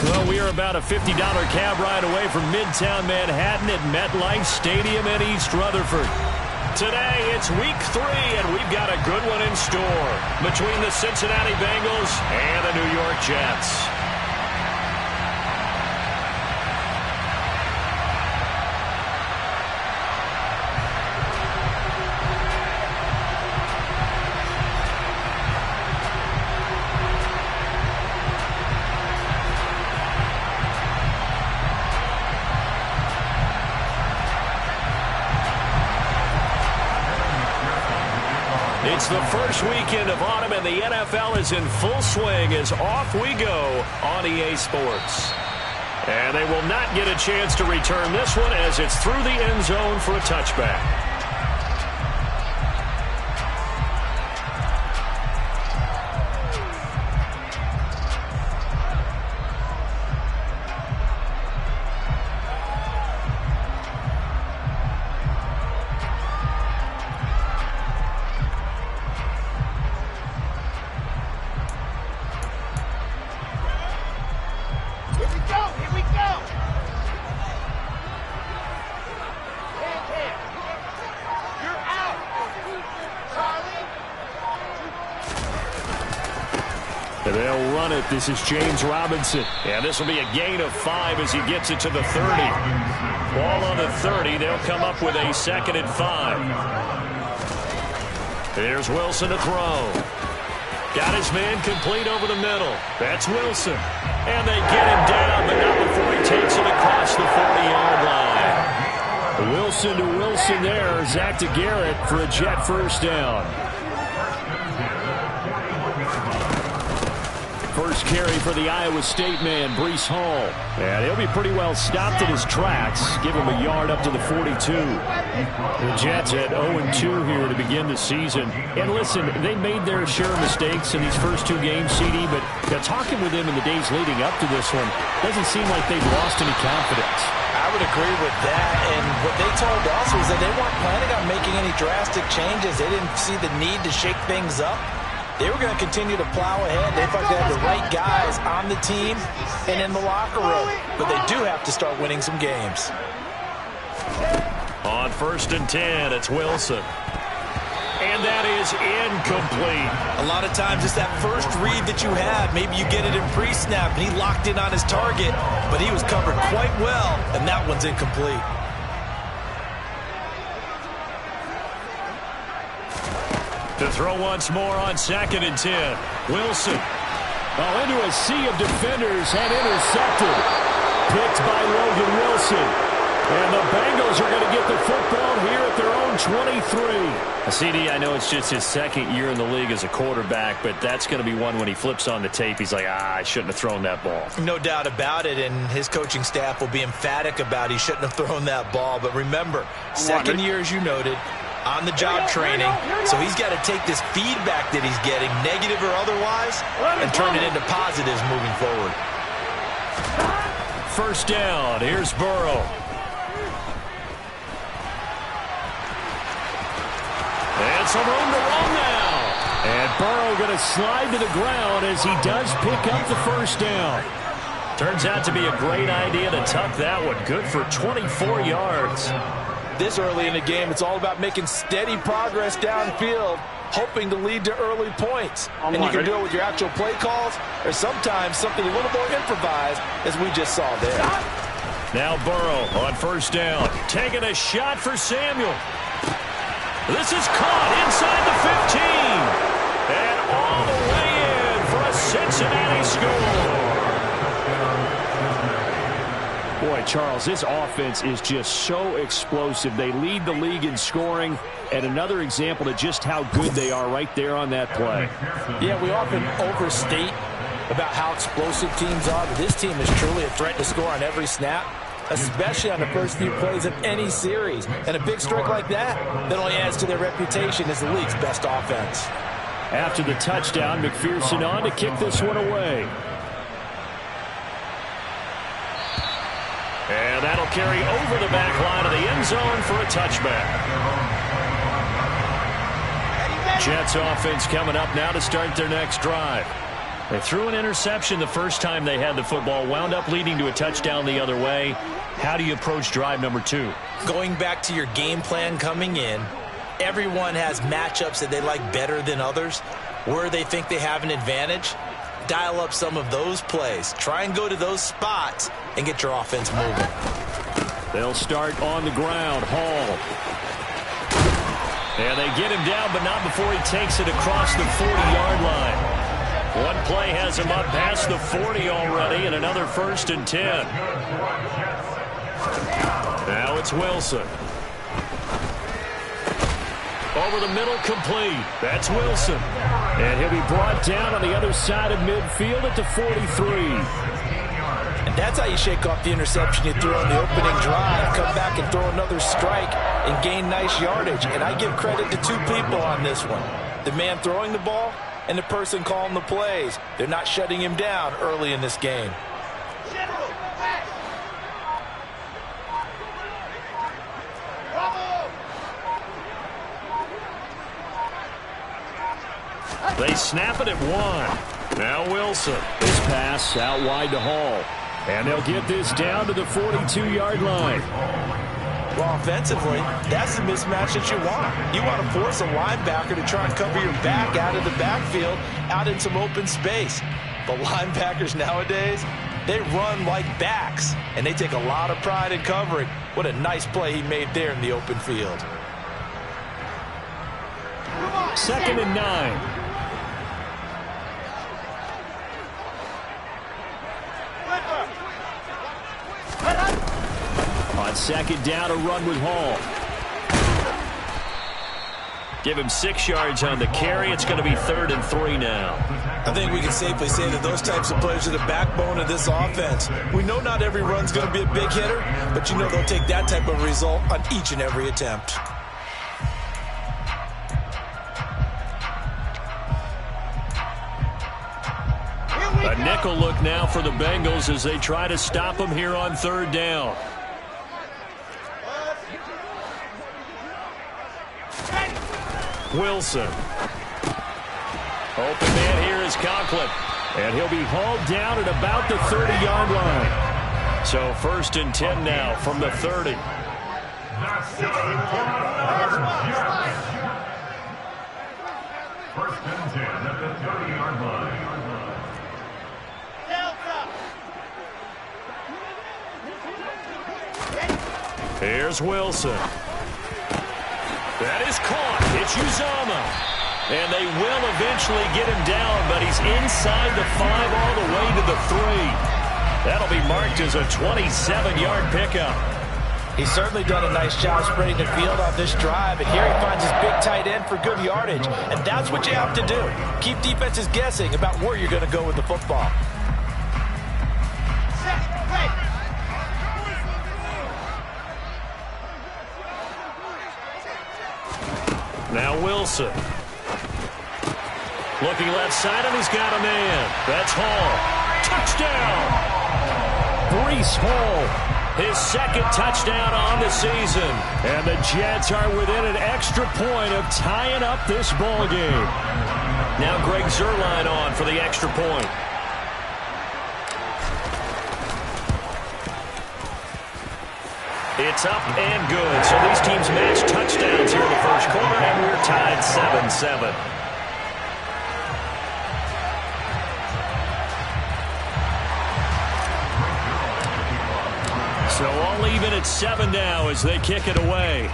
Well, we are about a $50 cab ride away from Midtown Manhattan at MetLife Stadium in East Rutherford. Today, it's week 3, and we've got a good one in store between the Cincinnati Bengals and the New York Jets. It's the first weekend of autumn, and the NFL is in full swing as off we go on EA Sports. And they will not get a chance to return this one as it's through the end zone for a touchback. They'll run it. This is James Robinson. And this will be a gain of 5 as he gets it to the 30. Ball on the 30. They'll come up with a 2nd and 5. Here's Wilson to throw. Got his man complete over the middle. That's Wilson. And they get him down, but not before he takes it across the 40-yard line. Wilson to Wilson there. Zach to Garrett for a Jet first down. First carry for the Iowa State man, Breece Hall. And he'll be pretty well stopped in his tracks. Give him a yard up to the 42. The Jets at 0-2 here to begin the season. And listen, they made their share of mistakes in these first 2 games, CD, but talking with them in the days leading up to this one, doesn't seem like they've lost any confidence. I would agree with that, and what they told us was that they weren't planning on making any drastic changes. They didn't see the need to shake things up. They were going to continue to plow ahead. They thought they had the right guys on the team and in the locker room. But they do have to start winning some games. On 1st and 10, it's Wilson. And that is incomplete. A lot of times it's that first read that you have. Maybe you get it in pre-snap, and he locked in on his target, but he was covered quite well, and that one's incomplete. To throw once more on 2nd and 10. Wilson. Into a sea of defenders and intercepted. Picked by Logan Wilson. And the Bengals are going to get the football here at their own 23. CD, I know it's just his 2nd year in the league as a quarterback, but that's going to be one when he flips on the tape. He's like, I shouldn't have thrown that ball. No doubt about it, and his coaching staff will be emphatic about he shouldn't have thrown that ball. But remember, 2nd year, as you noted, on-the-job training, so he's got to take this feedback that he's getting, negative or otherwise, and turn it into positives moving forward. First down, here's Burrow. And some room to run now. And Burrow going to slide to the ground as he does pick up the first down. Turns out to be a great idea to tuck that one. Good for 24 yards. This early in the game, it's all about making steady progress downfield, hoping to lead to early points. And you can do it with your actual play calls or sometimes something a little more improvised, as we just saw there. Now Burrow on 1st down, taking a shot for Samuel. This is caught inside the 15. And all the way in for a Cincinnati score. Boy, Charles, this offense is just so explosive. They lead the league in scoring, and another example of just how good they are right there on that play. Yeah, we often overstate about how explosive teams are, but this team is truly a threat to score on every snap, especially on the first few plays of any series. And a big strike like that only adds to their reputation as the league's best offense. After the touchdown, McPherson on to kick this one away. And that'll carry over the back line of the end zone for a touchback. Jets offense coming up now to start their next drive. They threw an interception the first time they had the football, wound up leading to a touchdown the other way. How do you approach drive number 2? Going back to your game plan coming in, everyone has matchups that they like better than others, where they think they have an advantage. Dial up some of those plays. Try and go to those spots and get your offense moving. They'll start on the ground. Hall. And they get him down, but not before he takes it across the 40-yard line. One play has him up past the 40 already, and another 1st and 10. Now it's Wilson. Over the middle, complete. That's Wilson. And he'll be brought down on the other side of midfield at the 43. And that's how you shake off the interception you threw on the opening drive. Come back and throw another strike and gain nice yardage. And I give credit to 2 people on this one. The man throwing the ball and the person calling the plays. They're not shutting him down early in this game. They snap it at 1. Now Wilson. This pass out wide to Hall. And they'll get this down to the 42-yard line. Well, offensively, that's the mismatch that you want. You want to force a linebacker to try and cover your back out of the backfield, out in some open space. But linebackers nowadays, they run like backs, and they take a lot of pride in covering. What a nice play he made there in the open field. 2nd and 9. On 2nd down, a run with Hall. Give him 6 yards on the carry. It's going to be 3rd and 3 now. I think we can safely say that those types of players are the backbone of this offense. We know not every run's going to be a big hitter, but you know they'll take that type of result on each and every attempt. A nickel look now for the Bengals as they try to stop him here on 3rd down. Wilson. Open man here is Conklin. And he'll be hauled down at about the 30-yard line. So 1st and 10 now from the 30. First and 10 at the 30-yard line. Here's Wilson. That is caught. It's Uzama. And they will eventually get him down, but he's inside the 5 all the way to the 3. That'll be marked as a 27-yard pickup. He's certainly done a nice job spreading the field on this drive, and here he finds his big tight end for good yardage. And that's what you have to do. Keep defenses guessing about where you're going to go with the football. Now Wilson. Looking left side, and he's got a man. That's Hall. Touchdown! Breece Hall, his 2nd touchdown on the season. And the Jets are within an extra point of tying up this ball game. Now Greg Zuerlein on for the extra point. It's up and good. So these teams match touchdowns here in the first quarter, and we're tied 7-7. So all even at 7 now as they kick it away.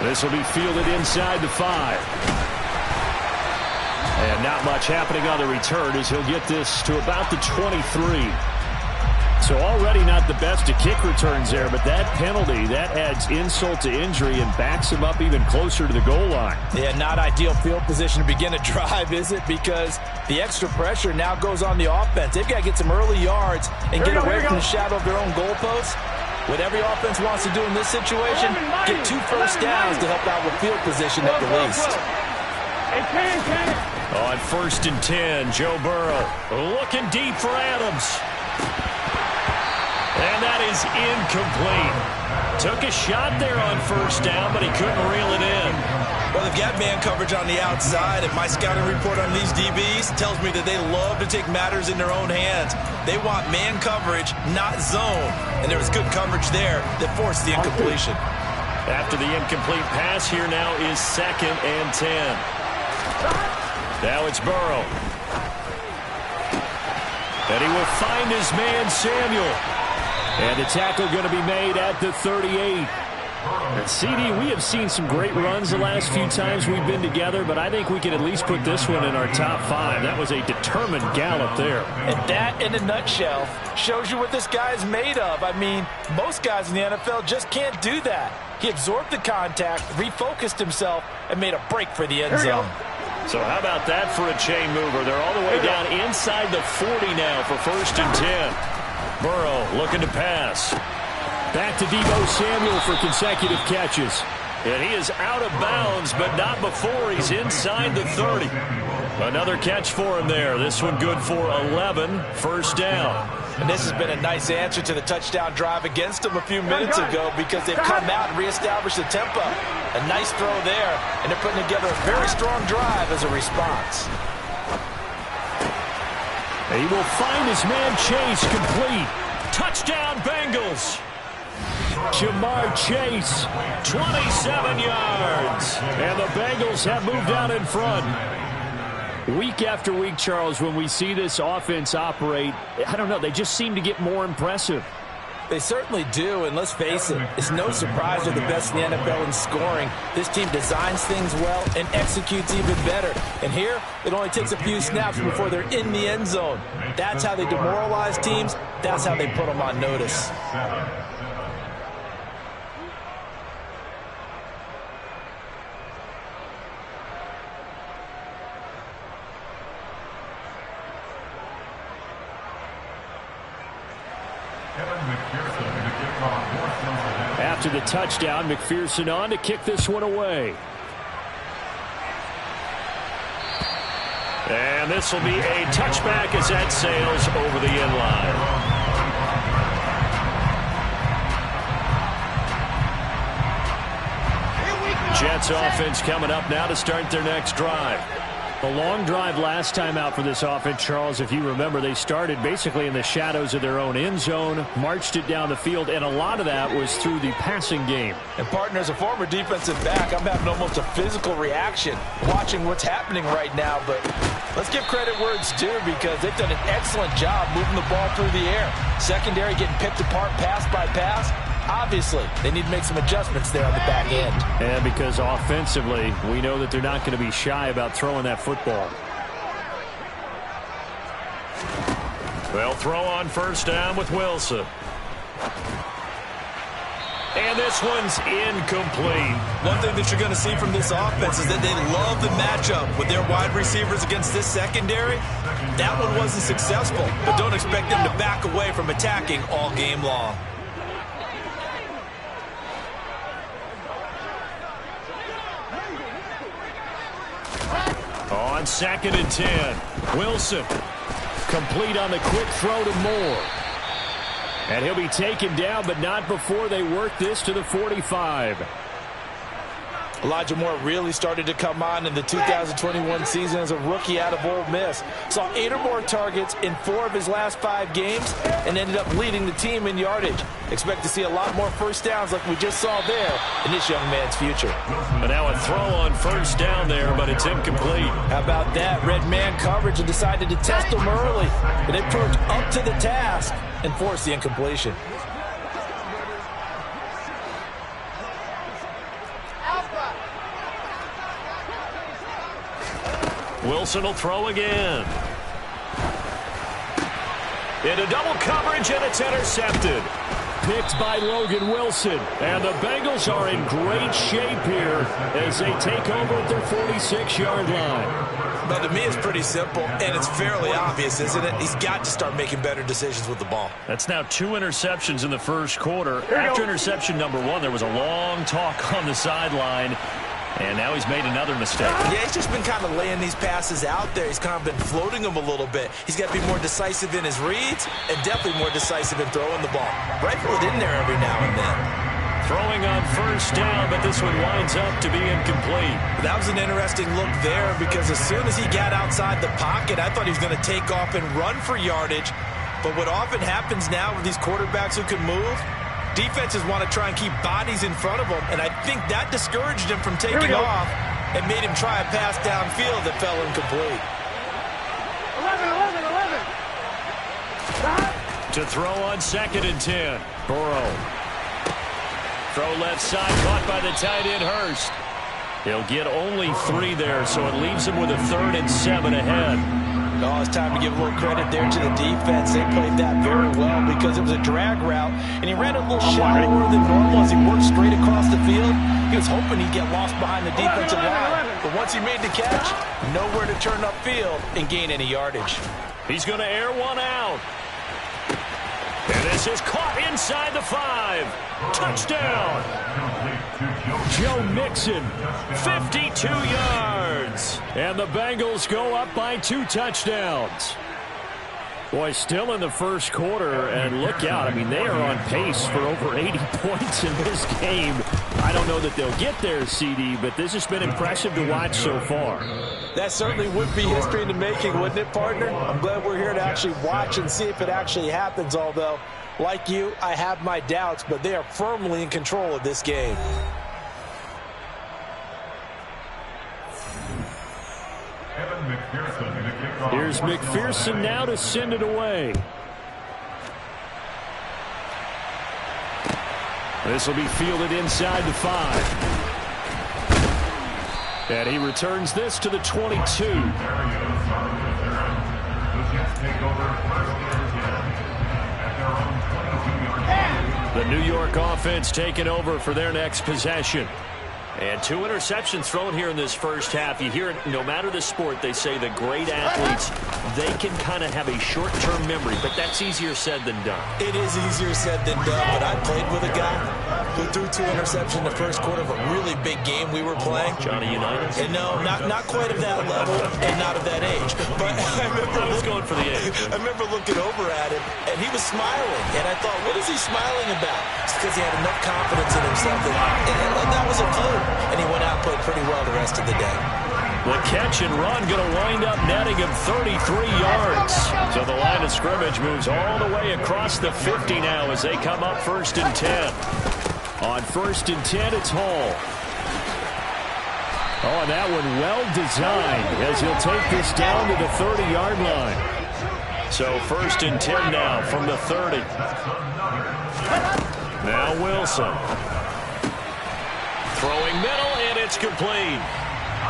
This will be fielded inside the 5. And not much happening on the return as he'll get this to about the 23. So already not the best of kick returns there, but that penalty, that adds insult to injury and backs him up even closer to the goal line. Yeah, not ideal field position to begin a drive, is it? Because the extra pressure now goes on the offense. They've got to get some early yards and get away from the shadow of their own goalposts. What every offense wants to do in this situation, get 2 first downs to help out with field position at the least. On 1st and 10, Joe Burrow looking deep for Adams. And that is incomplete. Took a shot there on 1st down, but he couldn't reel it in. Well, they've got man coverage on the outside, and my scouting report on these DBs tells me that they love to take matters in their own hands. They want man coverage, not zone. And there was good coverage there that forced the incompletion. After the incomplete pass, here now is 2nd and 10. Now it's Burrow. And he will find his man, Samuel. And the tackle going to be made at the 38. And CD, we have seen some great runs the last few times we've been together, but I think we can at least put this one in our top 5. That was a determined gallop there. And that, in a nutshell, shows you what this guy is made of. I mean, most guys in the NFL just can't do that. He absorbed the contact, refocused himself, and made a break for the end zone. So how about that for a chain mover? They're all the way down inside the 40 now for 1st and 10. Burrow looking to pass. Back to Deebo Samuel for consecutive catches. And he is out of bounds, but not before he's inside the 30. Another catch for him there. This one good for 11, 1st down. And this has been a nice answer to the touchdown drive against them a few minutes ago because they've come out and reestablished the tempo. A nice throw there, and they're putting together a very strong drive as a response. He will find his man Chase complete. Touchdown Bengals. Jamar Chase, 27 yards. And the Bengals have moved out in front. Week after week, Charles, when we see this offense operate, I don't know, they just seem to get more impressive. They certainly do, and let's face it, it's no surprise they're the best in the NFL in scoring. This team designs things well and executes even better. And here, it only takes a few snaps before they're in the end zone. That's how they demoralize teams. That's how they put them on notice. After the touchdown, McPherson on to kick this one away. And this will be a touchback as that sails over the end line. Jets offense coming up now to start their next drive. The long drive last time out for this offense, Charles, if you remember, they started basically in the shadows of their own end zone, marched it down the field, and a lot of that was through the passing game. And partner, as a former defensive back, I'm having almost a physical reaction watching what's happening right now. But let's give credit where it's due because they've done an excellent job moving the ball through the air. Secondary getting picked apart pass by pass. Obviously, they need to make some adjustmts there on the back end. And because offensively, we know that they're not going to be shy about throwing that football. They'll throw on 1st down with Wilson. And this one's incomplete. One thing that you're going to see from this offense is that they love the matchup with their wide receivers against this secondary. That one wasn't successful, but don't expect them to back away from attacking all game long. On 2nd and 10, Wilson complete on the quick throw to Moore. And he'll be taken down, but not before they work this to the 45. Elijah Moore really started to come on in the 2021 season as a rookie out of Ole Miss. Saw 8 or more targets in 4 of his last 5 games and ended up leading the team in yardage. Expect to see a lot more 1st downs like we just saw there in this young man's future. But now a throw on 1st down there, but it's incomplete. How about that? Red man coverage and decided to test him early. And they proved up to the task and forced the incompletion. Wilson will throw again. Into double coverage, and it's intercepted. Picked by Logan Wilson. And the Bengals are in great shape here as they take over at their 46-yard line. Well, to me, it's pretty simple, and it's fairly obvious, isn't it? He's got to start making better decisions with the ball. That's now 2 interceptions in the 1st quarter. After interception number 1, there was a long talk on the sideline. And now he's made another mistake. Yeah, he's just been kind of laying these passes out there. He's kind of been floating them a little bit. He's got to be more decisive in his reads and definitely more decisive in throwing the ball. Rifle it in there every now and then. Throwing on first down, but this one winds up to be incomplete. That was an interesting look there because as soon as he got outside the pocket, I thought he was going to take off and run for yardage. But what often happens now with these quarterbacks who can move, defenses want to try and keep bodies in front of them, and I think that discouraged him from taking off and made him try a pass downfield that fell incomplete. 11. To throw on 2nd and 10. Burrow. Throw left side, caught by the tight end Hurst. He'll get only 3 there, so it leaves him with a 3rd and 7 ahead. Oh, it's time to give a little credit there to the defense. They played that very well because it was a drag route, and he ran it a little shallower than normal as he worked straight across the field. He was hoping he'd get lost behind the defensive line, but once he made the catch, nowhere to turn upfield and gain any yardage. He's going to air one out. And this is caught inside the 5. Touchdown. Joe Mixon, 52 yards. And the Bengals go up by 2 touchdowns. Boy, still in the first quarter, and look out. I mean, they are on pace for over 80 points in this game. I don't know that they'll get there, CD, but this has been impressive to watch so far. That certainly would be history in the making, wouldn't it, partner? I'm glad we're here to actually watch and see if it actually happens, although, like you, I have my doubts, but they are firmly in control of this game. Here's McPherson now to send it away. This will be fielded inside the 5. And he returns this to the 22. The New York offense taking over for their next possession. And 2 interceptions thrown here in this first half. You hear it, no matter the sport, they say the great athletes, they can kind of have a short-term memory, but that's easier said than done. It is easier said than done, but I played with a guy who threw 2 interceptions in the first quarter of a really big game we were playing. Johnny Unitas? And no, not quite of that level and not of that age. But I was going for the age. I remember looking over at him, and he was smiling. And I thought, what is he smiling about? It's because he had enough confidence in himself that was a fluke. And he went out and played pretty well the rest of the day. The catch and run going to wind up netting him 33 yards. So the line of scrimmage moves all the way across the 50 now as they come up 1st and 10. On 1st and 10, it's Hall. Oh, and that one well designed as he'll take this down to the 30-yard line. So 1st and 10 now from the 30. Now Wilson. Throwing middle, and it's complete.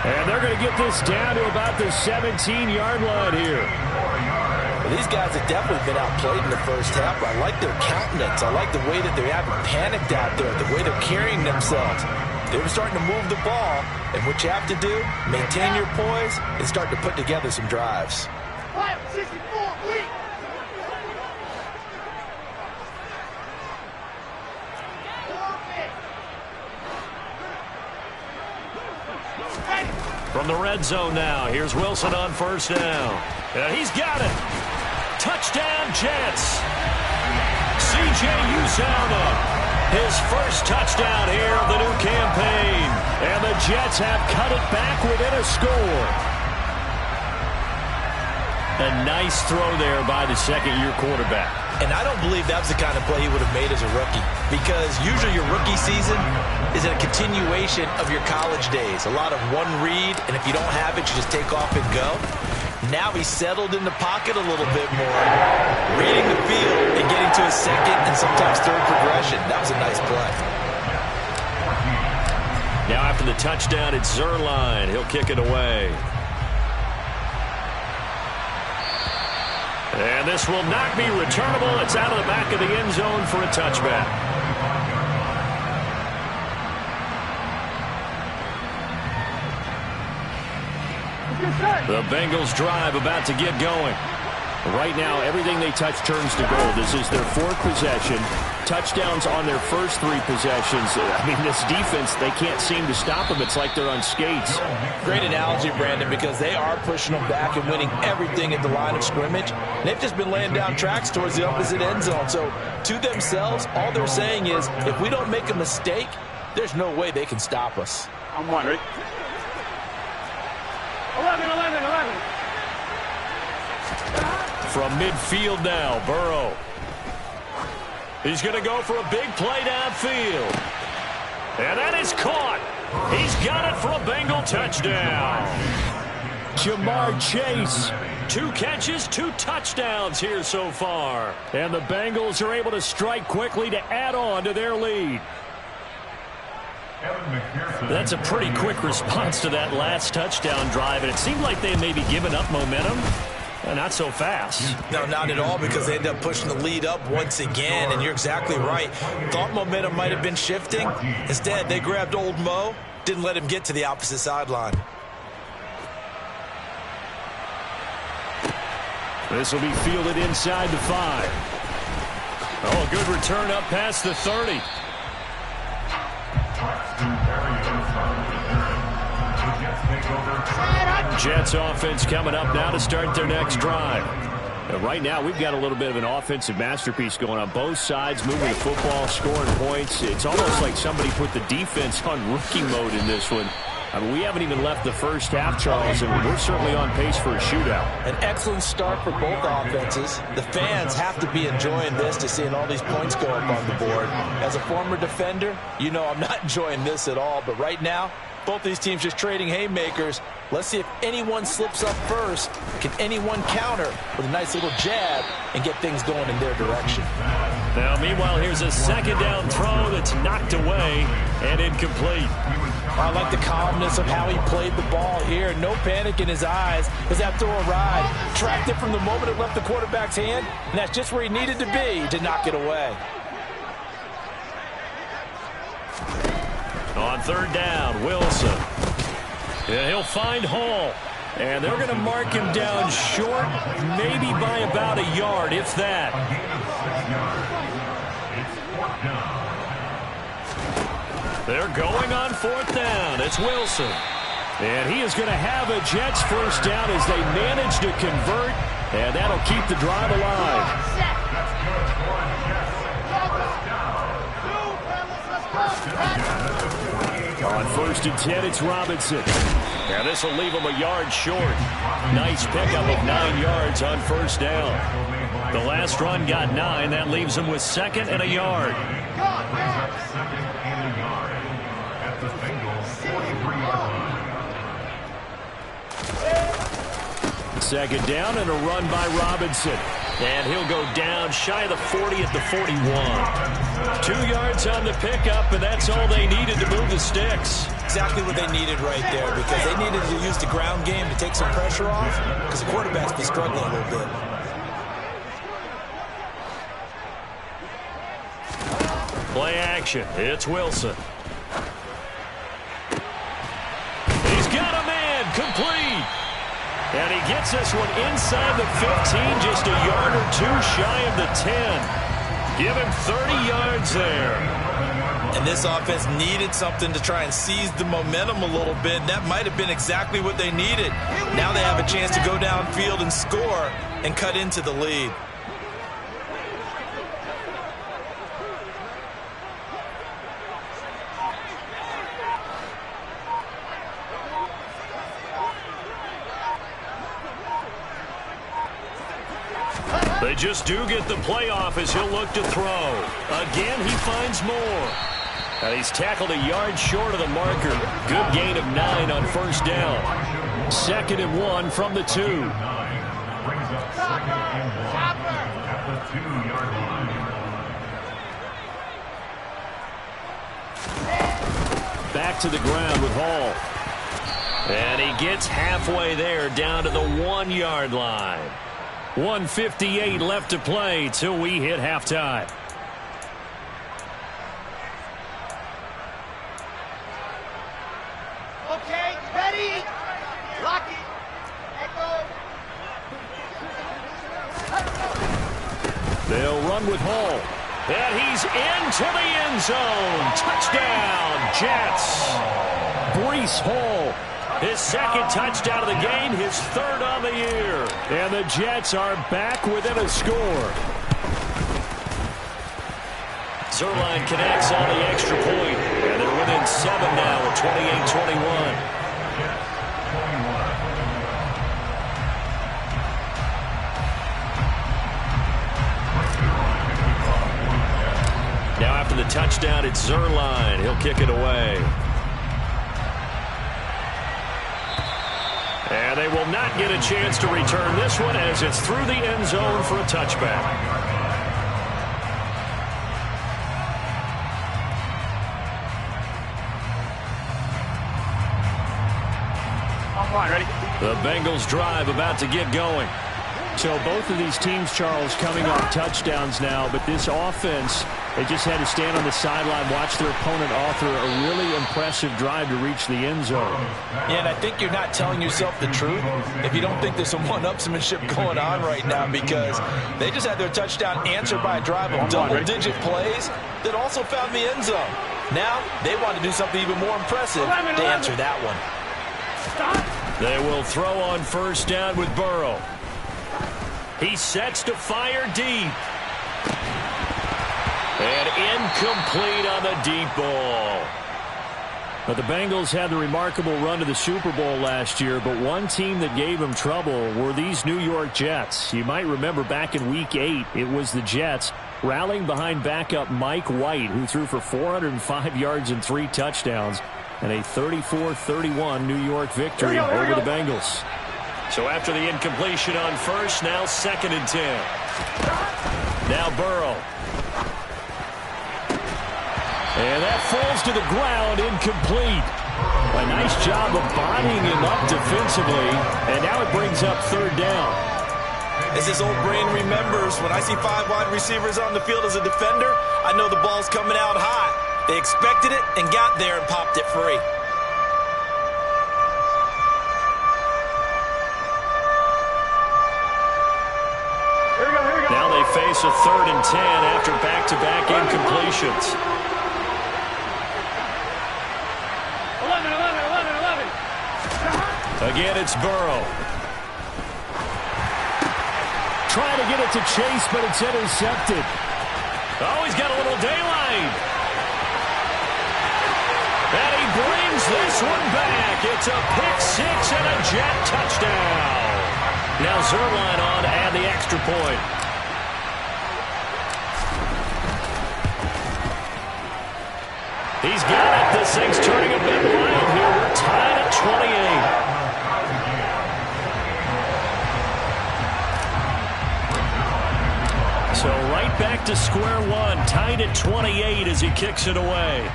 And they're going to get this down to about the 17-yard line here. Well, these guys have definitely been outplayed in the first half. I like their countenance. I like the way that they haven't panicked out there, the way they're carrying themselves. They were starting to move the ball, and what you have to do, maintain your poise and start to put together some drives. 64, please. From the red zone now, here's Wilson on 1st down. And he's got it. Touchdown, Jets. C.J. Uzomah, his first touchdown here of the new campaign. And the Jets have cut it back within a score. A nice throw there by the second-year quarterback. And I don't believe that was the kind of play he would have made as a rookie, because usually your rookie season is a continuation of your college days. A lot of one read, and if you don't have it, you just take off and go. Now he's settled in the pocket a little bit more, reading the field and getting to his second and sometimes third progression. That was a nice play. Now after the touchdown, it's Zuerlein. He'll kick it away. And this will not be returnable. It's out of the back of the end zone for a touchback. The Bengals drive about to get going. Right now, everything they touch turns to gold. This is their 4th possession. touchdowns on their first 3 possessions. I mean, this defense, they can't seem to stop them. It's like they're on skates. Great analogy, Brandon, because they are pushing them back and winning everything at the line of scrimmage. They've just been laying down tracks towards the opposite end zone. So to themselves, all they're saying is, if we don't make a mistake, there's no way they can stop us. I'm one, right? 11. From midfield now, Burrow. He's going to go for a big play downfield. And that is caught. He's got it for a Bengal touchdown. Jamar Chase. 2 catches, 2 touchdowns here so far. And the Bengals are able to strike quickly to add on to their lead. That's a pretty quick response to that last touchdown drive, and it seemed like they may be giving up momentum. Not so fast. No, not at all, because they ended up pushing the lead up once again, and you're exactly right. Thought momentum might have been shifting. Instead, they grabbed old Mo, didn't let him get to the opposite sideline. This will be fielded inside the 5. Oh, a good return up past the 30. Jets offense coming up now to start their next drive. Right now, we've got a little bit of an offensive masterpiece going on both sides, moving the football, scoring points. It's almost like somebody put the defense on rookie mode in this one. I mean, we haven't even left the first half, Charles, and we're certainly on pace for a shootout. An excellent start for both offenses. The fans have to be enjoying this to seeing all these points go up on the board. As a former defender, you know I'm not enjoying this at all, but right now, both these teams just trading haymakers. Let's see if anyone slips up first. Can anyone counter with a nice little jab and get things going in their direction? Now, meanwhile, here's a second down throw that's knocked away and incomplete. I like the calmness of how he played the ball here. No panic in his eyes as that throw arrived. Tracked it from the moment it left the quarterback's hand, and that's just where he needed to be to knock it away. On third down, Wilson. And he'll find Hall. And they're going to mark him down short, maybe by about a yard, if that. They're going on 4th down. It's Wilson. And he is going to have a Jets first down as they manage to convert. And that'll keep the drive alive. On 1st and 10, it's Robinson. Now this will leave him a yard short. Nice pickup of 9 yards on first down. The last run got 9. That leaves him with 2nd and a yard. Second down and a run by Robinson. And he'll go down shy of the 40 at the 41. 2 yards on the pickup, and that's all they needed to move the sticks. Exactly what they needed right there, because they needed to use the ground game to take some pressure off, because the quarterback's been struggling a little bit. Play action. It's Wilson. He's got a man. Complete. And he gets this one inside the 15, just a yard or 2 shy of the 10. Give him 30 yards there. And this offense needed something to try and seize the momentum a little bit. That might have been exactly what they needed. Now they have a chance to go downfield and score and cut into the lead. They just do get the playoff as he'll look to throw. Again, he finds more. And he's tackled a yard short of the marker. Good gain of 9 on first down. 2nd and 1 from the 2. Back to the ground with Hall. And he gets halfway there down to the 1-yard line. 1:58 left to play till we hit halftime. Okay, ready? Lock it. Echo. They'll run with Hall. And he's into the end zone. Touchdown, Jets. Breece Hall, his second touchdown of the game, his third on the year. And the Jets are back within a score. Zuerlein connects on the extra point, and they're within 7 now at 28-21. Now after the touchdown, it's Zuerlein. He'll kick it away. And they will not get a chance to return this one as it's through the end zone for a touchback. Ready? The Bengals drive about to get going. So both of these teams, Charles, coming off touchdowns now, but this offense, they just had to stand on the sideline, watch their opponent author a really impressive drive to reach the end zone. Yeah, and I think you're not telling yourself the truth if you don't think there's some one-upsmanship going on right now, because they just had their touchdown answered by a drive of double-digit plays that also found the end zone. Now they want to do something even more impressive to answer that one. They will throw on first down with Burrow. He sets to fire deep. And incomplete on the deep ball. But the Bengals had the remarkable run to the Super Bowl last year, but one team that gave them trouble were these New York Jets. You might remember back in Week 8, it was the Jets rallying behind backup Mike White, who threw for 405 yards and 3 touchdowns, and a 34-31 New York victory over the Bengals. So after the incompletion on first, now 2nd and 10. Now Burrow. And that falls to the ground, incomplete. A nice job of bodying him up defensively, and now it brings up 3rd down. As this old brain remembers, when I see 5 wide receivers on the field as a defender, I know the ball's coming out high. They expected it and got there and popped it free. Now they face a 3rd and 10 after back-to-back incompletions. 11. Again, it's Burrow. Trying to get it to Chase, but it's intercepted. Oh, he's got a little daylight. And he brings this one back. It's a pick-6 and a Jet touchdown. Now Zuerlein on to add the extra point. He's got it. This thing's turning a bit wild here. We're tied at 28. So right back to square one. Tied at 28 as he kicks it away.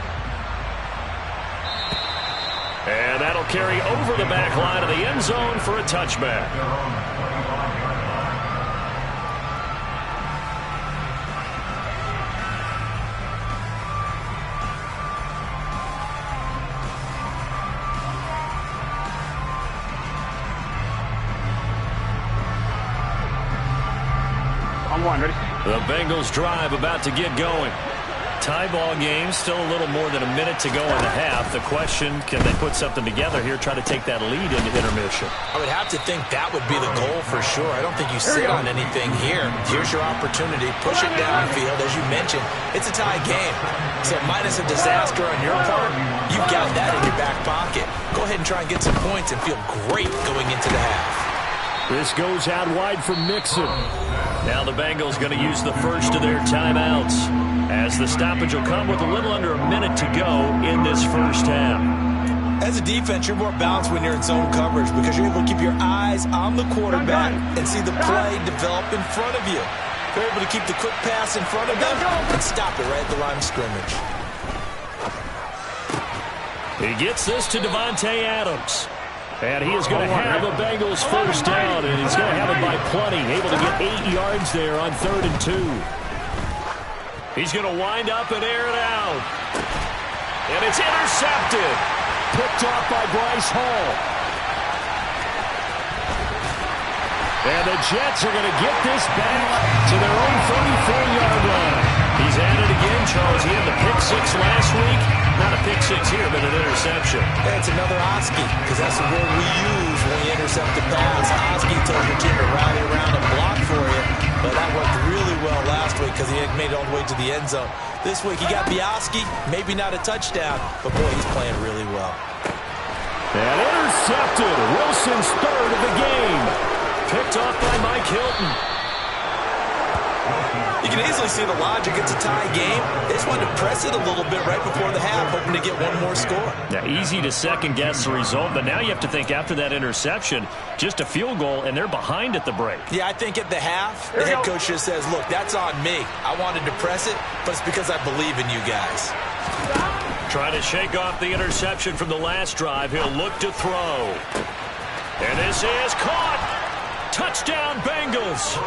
And that'll carry over the back line of the end zone for a touchback. Ready? The Bengals drive about to get going. Tie ball game, still a little more than a minute to go in the half. The question, can they put something together here, try to take that lead into intermission? I would have to think that would be the goal for sure. I don't think you sit on anything here. Here's your opportunity. Push it downfield. As you mentioned, it's a tie game. So minus a disaster on your part, you've got that in your back pocket. Go ahead and try and get some points and feel great going into the half. This goes out wide for Mixon. Now the Bengals going to use the first of their timeouts, as the stoppage will come with a little under a minute to go in this first half. As a defense, you're more balanced when you're in zone coverage because you're able to keep your eyes on the quarterback and see the play develop in front of you. You're able to keep the quick pass in front of them and stop it right at the line of scrimmage. He gets this to Davante Adams. And he is going to have a Bengals first down, and he's going to have it by plenty. Able to get 8 yards there on 3rd and 2. He's going to wind up and air it out. And it's intercepted. Picked off by Bryce Hall. And the Jets are going to get this back to their own 34-yard line. He's Charles, he had the pick six last week. Not a pick six here, but an interception. Yeah, it's another Oski, because that's the word we use when we intercept the pass. Oski tells your team to rally around and block for you. But that worked really well last week because he had made it all the way to the end zone. This week he got Bioski, maybe not a touchdown, but boy, he's playing really well. And intercepted. Wilson's third of the game. Picked off by Mike Hilton. You can easily see the logic. It's a tie game. They just wanted to press it a little bit right before the half, hoping to get one more score. Yeah, easy to second-guess the result, but now you have to think after that interception, just a field goal, and they're behind at the break. Yeah, I think at the half, the head coach just says, look, that's on me. I wanted to press it, but it's because I believe in you guys. Trying to shake off the interception from the last drive. He'll look to throw. And this is caught. Touchdown, Bengals.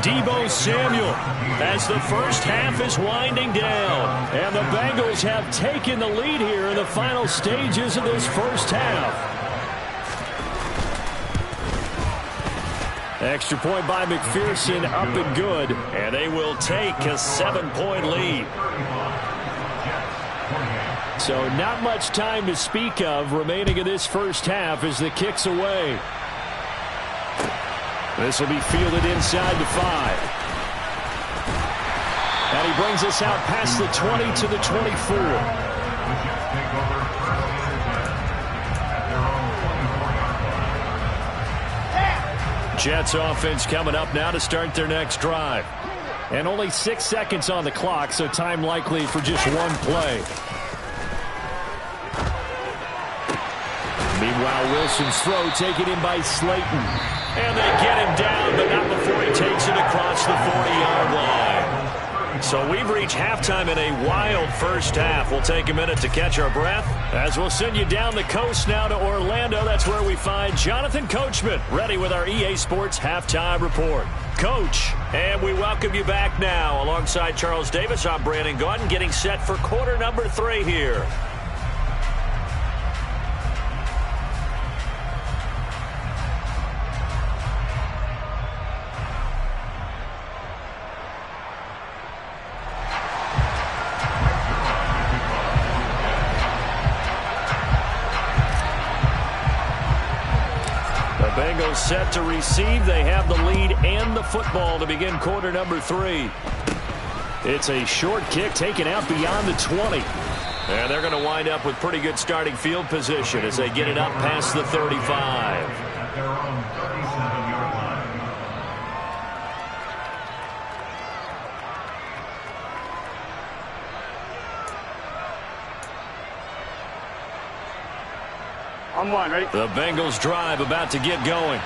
Deebo Samuel as the first half is winding down. And the Bengals have taken the lead here in the final stages of this first half. Extra point by McPherson, up and good. And they will take a 7-point lead. So not much time to speak of remaining in this first half as the kick's away. This will be fielded inside the 5. And he brings us out past the 20 to the 24. Jets offense coming up now to start their next drive. And only 6 seconds on the clock, so time likely for just one play. Meanwhile, Wilson's throw taken in by Slayton. And they get him down, but not before he takes it across the 40-yard line. So we've reached halftime in a wild first half. We'll take a minute to catch our breath as we'll send you down the coast now to Orlando. That's where we find Jonathan Coachman ready with our EA Sports Halftime Report. Coach, and we welcome you back now. Alongside Charles Davis, I'm Brandon Gaudin, getting set for quarter number 3 here. Bengals set to receive. They have the lead and the football to begin quarter number 3. It's a short kick taken out beyond the 20. And they're going to wind up with pretty good starting field position as they get it up past the 35. On one, ready? The Bengals drive about to get going.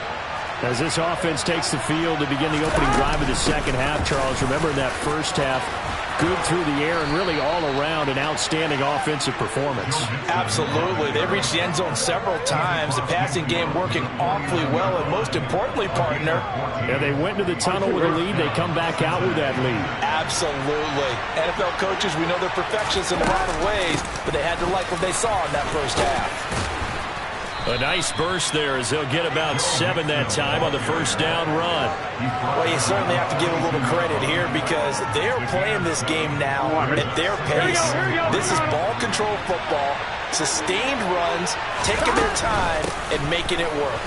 As this offense takes the field to begin the opening drive of the second half, Charles, remember in that first half, good through the air and really all around an outstanding offensive performance. Absolutely. They reached the end zone several times. The passing game working awfully well, and most importantly, partner. Yeah, they went to the tunnel with a lead. They come back out with that lead. Absolutely. NFL coaches, we know they're perfectionists in a lot of ways, but they had to like what they saw in that first half. A nice burst there as they'll get about 7 that time on the first down run. Well, you certainly have to give a little credit here because they are playing this game now at their pace. This is ball control football, sustained runs, taking their time, and making it work.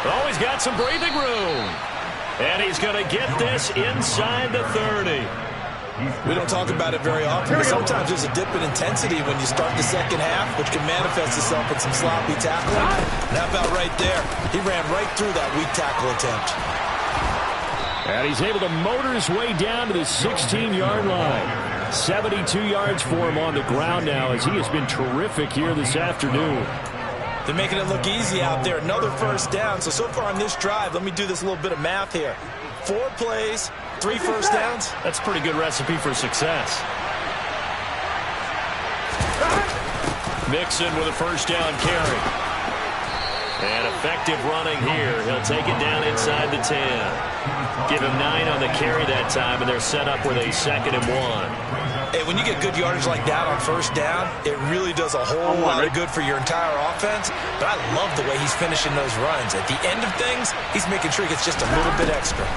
Oh, he's got some breathing room. And he's going to get this inside the 30. We don't talk about it very often, but sometimes there's a dip in intensity when you start the second half, which can manifest itself in some sloppy tackling. And how about right there? He ran right through that weak tackle attempt. And he's able to motor his way down to the 16-yard line. 72 yards for him on the ground now as he has been terrific here this afternoon. They're making it look easy out there. Another first down. So far on this drive, let me do this little bit of math here. 4 plays, 3 first downs. That's a pretty good recipe for success. Mixon with a first down carry. And effective running here. He'll take it down inside the 10. Give him 9 on the carry that time, and they're set up with a 2nd and 1. Hey, when you get good yardage like that on first down, it really does a whole lot of good for your entire offense. But I love the way he's finishing those runs. At the end of things, he's making sure he gets just a little bit extra.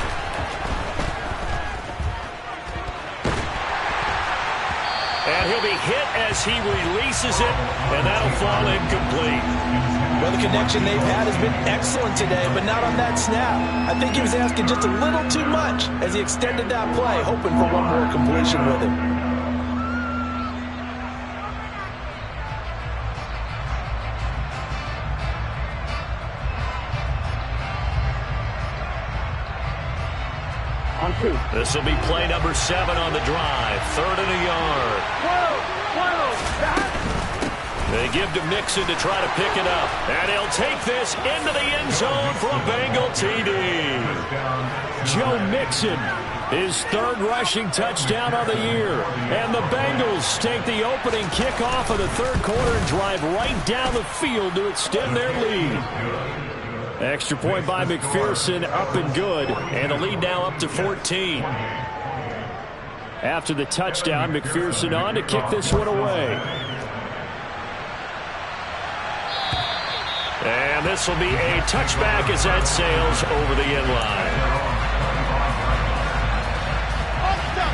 as he releases it, and that'll fall incomplete. Well, the connection they've had has been excellent today, but not on that snap. I think he was asking just a little too much as he extended that play, hoping for one more completion with him. On 2. This will be play number 7 on the drive. 3rd and a yard. They give to Mixon to try to pick it up. And he'll take this into the end zone for a Bengal TD. Joe Mixon, his 3rd rushing touchdown of the year. And the Bengals take the opening kickoff of the 3rd quarter and drive right down the field to extend their lead. Extra point by McPherson, up and good. And the lead now up to 14. After the touchdown, McPherson on to kick this one away. And this will be a touchback as that sails over the end line.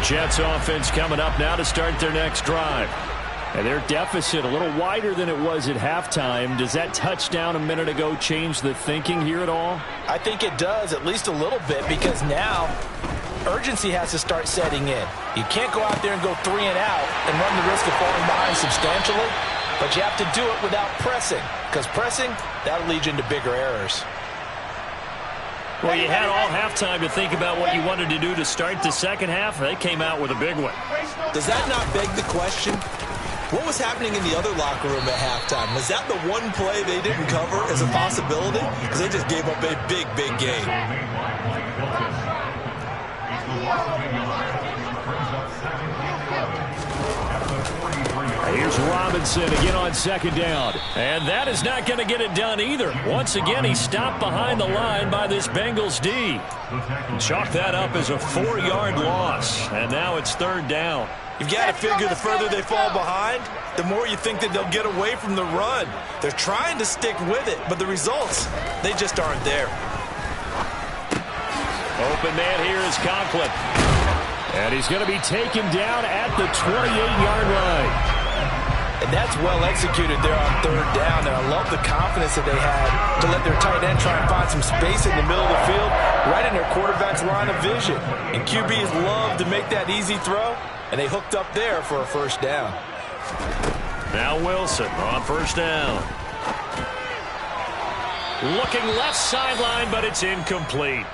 Jets offense coming up now to start their next drive. And their deficit a little wider than it was at halftime. Does that touchdown a minute ago change the thinking here at all? I think it does, at least a little bit, because now urgency has to start setting in. You can't go out there and go 3 and out and run the risk of falling behind substantially, but you have to do it without pressing, because pressing, that'll lead you into bigger errors. Well, you had all halftime to think about what you wanted to do to start the second half. They came out with a big one. Does that not beg the question? What was happening in the other locker room at halftime? Was that the one play they didn't cover as a possibility? Because they just gave up a big, big game. Here's Robinson again on 2nd down. And that is not going to get it done either. Once again, he's stopped behind the line by this Bengals D. Chalk that up as a 4-yard loss. And now it's 3rd down. You've got to figure the further they fall behind, the more you think that they'll get away from the run. They're trying to stick with it, but the results, they just aren't there. Open man here is Conklin. And he's going to be taken down at the 28-yard line. And that's well executed there on 3rd down. And I love the confidence that they had to let their tight end try and find some space in the middle of the field, right in their quarterback's line of vision. And QBs love to make that easy throw, and they hooked up there for a 1st down. Now Wilson on 1st down. Looking left sideline, but it's incomplete.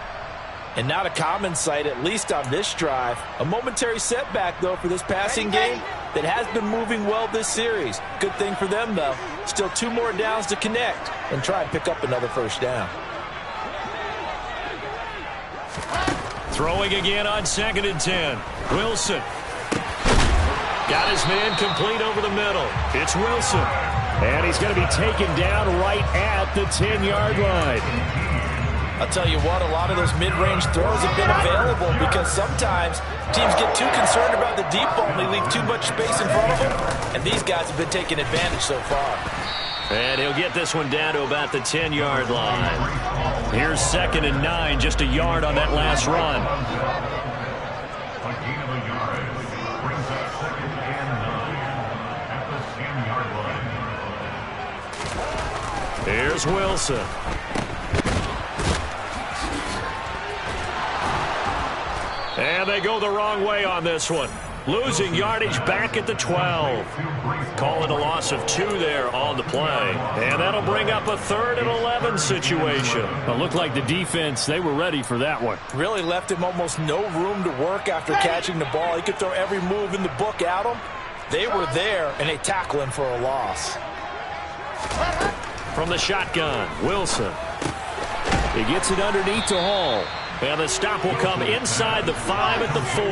And not a common sight, at least on this drive. A momentary setback, though, for this passing game that has been moving well this series. Good thing for them, though. Still 2 more downs to connect and try and pick up another 1st down. Throwing again on 2nd and 10. Wilson. Got his man complete over the middle. It's Wilson. And he's going to be taken down right at the 10-yard line. I'll tell you what, a lot of those mid-range throws have been available because sometimes teams get too concerned about the deep ball and they leave too much space in front of them, and these guys have been taking advantage so far. And he'll get this one down to about the 10-yard line. Here's 2nd and 9, just a yard on that last run. Here's Wilson. And they go the wrong way on this one. Losing yardage back at the 12. Call it a loss of 2 there on the play. And that'll bring up a 3rd and 11 situation. It looked like the defense, they were ready for that one. Really left him almost no room to work after catching the ball. He could throw every move in the book at him. They were there, and they tackle him for a loss. From the shotgun, Wilson. He gets it underneath to Hall. And the stop will come inside the 5 at the 4.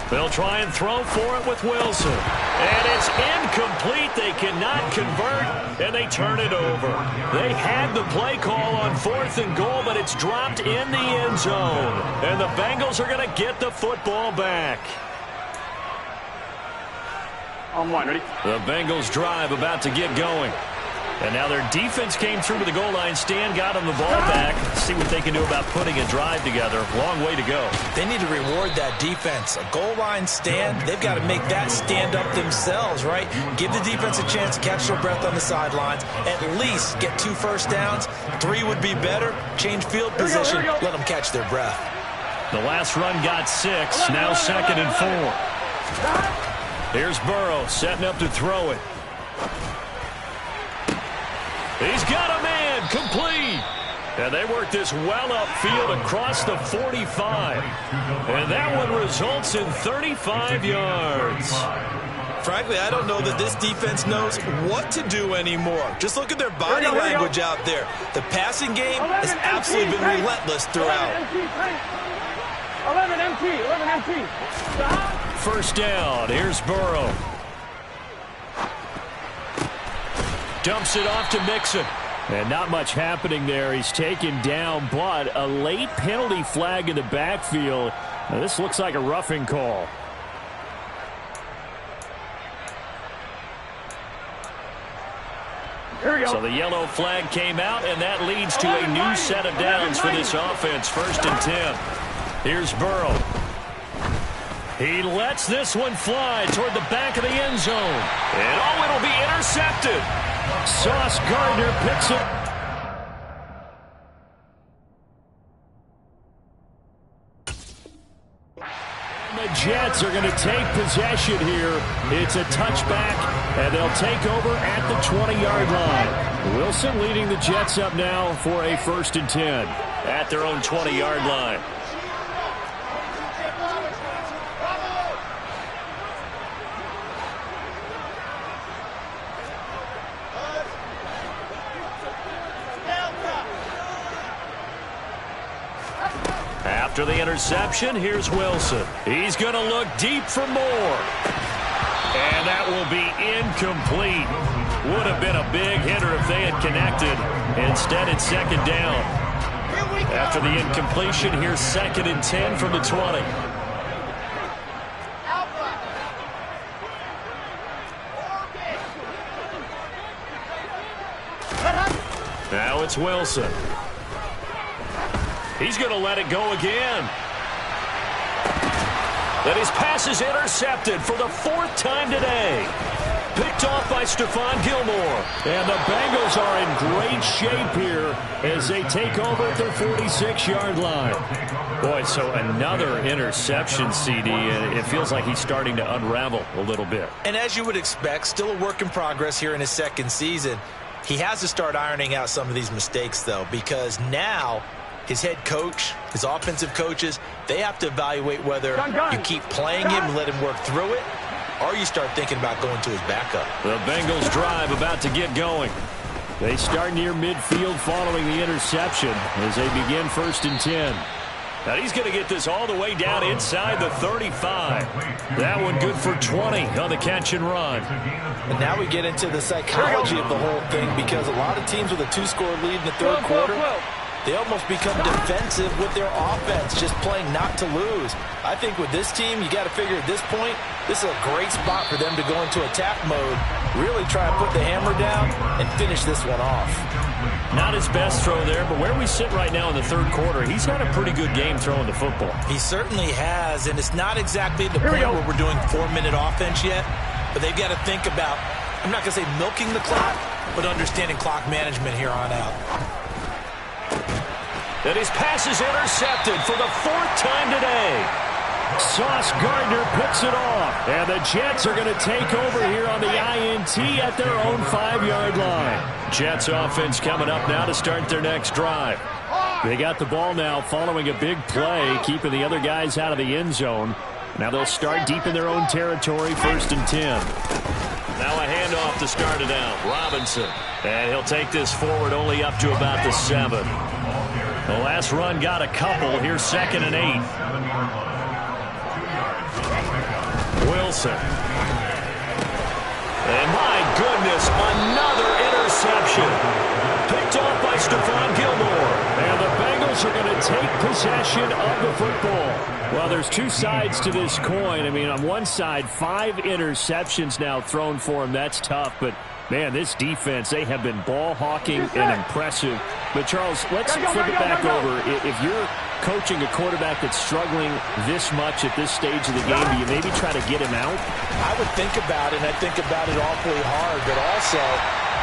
They'll try and throw for it with Wilson. And it's incomplete. They cannot convert, and they turn it over. They had the play call on 4th and goal, but it's dropped in the end zone. And the Bengals are going to get the football back. On 1, ready? The Bengals drive about to get going. And now their defense came through to the goal line stand, got them the ball back. See what they can do about putting a drive together. Long way to go. They need to reward that defense. A goal line stand, they've got to make that stand up themselves, right? Give the defense a chance to catch their breath on the sidelines. At least get 2 first downs. 3 would be better. Change field position. Let them catch their breath. The last run got 6. Now 2nd and 4. Here's Burrow setting up to throw it. He's got a man, complete. And they work this well upfield across the 45. And that one results in 35 yards. Frankly, I don't know that this defense knows what to do anymore. Just look at their body language out there. The passing game has absolutely been relentless throughout. 11 MT. First down. Here's Burrow. Dumps it off to Mixon. And not much happening there. He's taken down, but a late penalty flag in the backfield. Now, this looks like a roughing call. Here we go. So the yellow flag came out, and that leads to a new set of downs for this offense. 1st and 10. Here's Burrow. He lets this one fly toward the back of the end zone. And oh, it'll be intercepted. Sauce Gardner picks it. And the Jets are going to take possession here. It's a touchback, and they'll take over at the 20-yard line. Wilson leading the Jets up now for a 1st and 10 at their own 20-yard line. After the interception, here's Wilson. He's going to look deep for more. And that will be incomplete. Would have been a big hitter if they had connected. Instead, it's 2nd down. After the incompletion, here's 2nd and 10 from the 20. Now it's Wilson. He's going to let it go again. Then his pass is intercepted for the 4th time today. Picked off by Stephon Gilmore. And the Bengals are in great shape here as they take over at their 46-yard line. Boy, so another interception, CD, and it feels like he's starting to unravel a little bit. And as you would expect, still a work in progress here in his 2nd season. He has to start ironing out some of these mistakes, though, because now his head coach, his offensive coaches, they have to evaluate whether you keep playing him and let him work through it, or you start thinking about going to his backup. The Bengals drive about to get going. They start near midfield following the interception as they begin 1st and 10. Now he's going to get this all the way down inside the 35. That one good for 20 on the catch and run. And now we get into the psychology of the whole thing, because a lot of teams with a 2-score lead in the 3rd quarter, they almost become defensive with their offense, just playing not to lose. I think with this team, you got to figure at this point, this is a great spot for them to go into attack mode, really try to put the hammer down and finish this one off. Not his best throw there, but where we sit right now in the 3rd quarter, he's had a pretty good game throwing the football. He certainly has, and it's not exactly the point where we're doing 4-minute offense yet, but they've got to think about, I'm not going to say milking the clock, but understanding clock management here on out. And his pass is intercepted for the 4th time today. Sauce Gardner picks it off. And the Jets are going to take over here on the INT at their own 5-yard line. Jets offense coming up now to start their next drive. They got the ball now following a big play, keeping the other guys out of the end zone. Now they'll start deep in their own territory, 1st and 10. Now a handoff to start it out. Robinson. And he'll take this forward only up to about the 7. The last run got a couple. Here's 2nd and 8. Wilson. And my goodness, another interception. Picked off by Stephon Gilmore. And the Bengals are going to take possession of the football. Well, there's 2 sides to this coin. I mean, on one side, 5 interceptions now thrown for him. That's tough. But Man, this defense, they have been ball hawking and impressive. But, Charles, let's flip it back over. If you're coaching a quarterback that's struggling this much at this stage of the game, do you maybe try to get him out? I would think about it, and I think about it awfully hard. But also,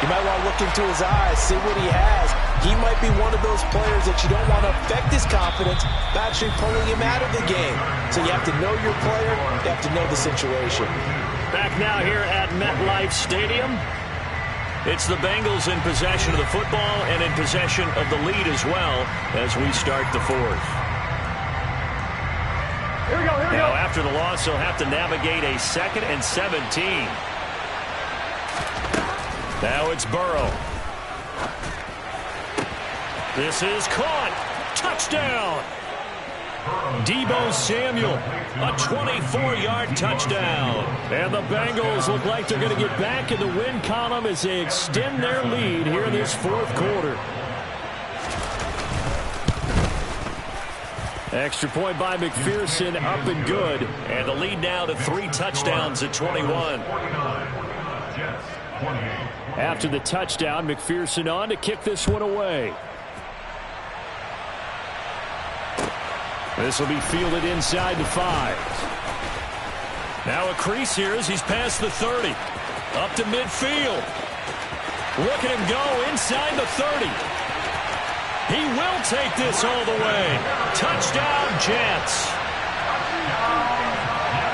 you might want to look into his eyes, see what he has. He might be one of those players that you don't want to affect his confidence by actually pulling him out of the game. So you have to know your player. You have to know the situation. Back now here at MetLife Stadium. It's the Bengals in possession of the football and in possession of the lead as well as we start the fourth. Here we go, here we Now, go. after the loss, they'll have to navigate a 2nd and 17. Now it's Burrow. This is caught. Touchdown. Deebo Samuel, a 24-yard touchdown. And the Bengals look like they're going to get back in the win column as they extend their lead here in this fourth quarter. Extra point by McPherson, up and good. And the lead now to 3 touchdowns at 21. After the touchdown, McPherson on to kick this one away. This will be fielded inside the 5. Now a crease here as he's past the 30. Up to midfield. Look at him go inside the 30. He will take this all the way. Touchdown, Jets.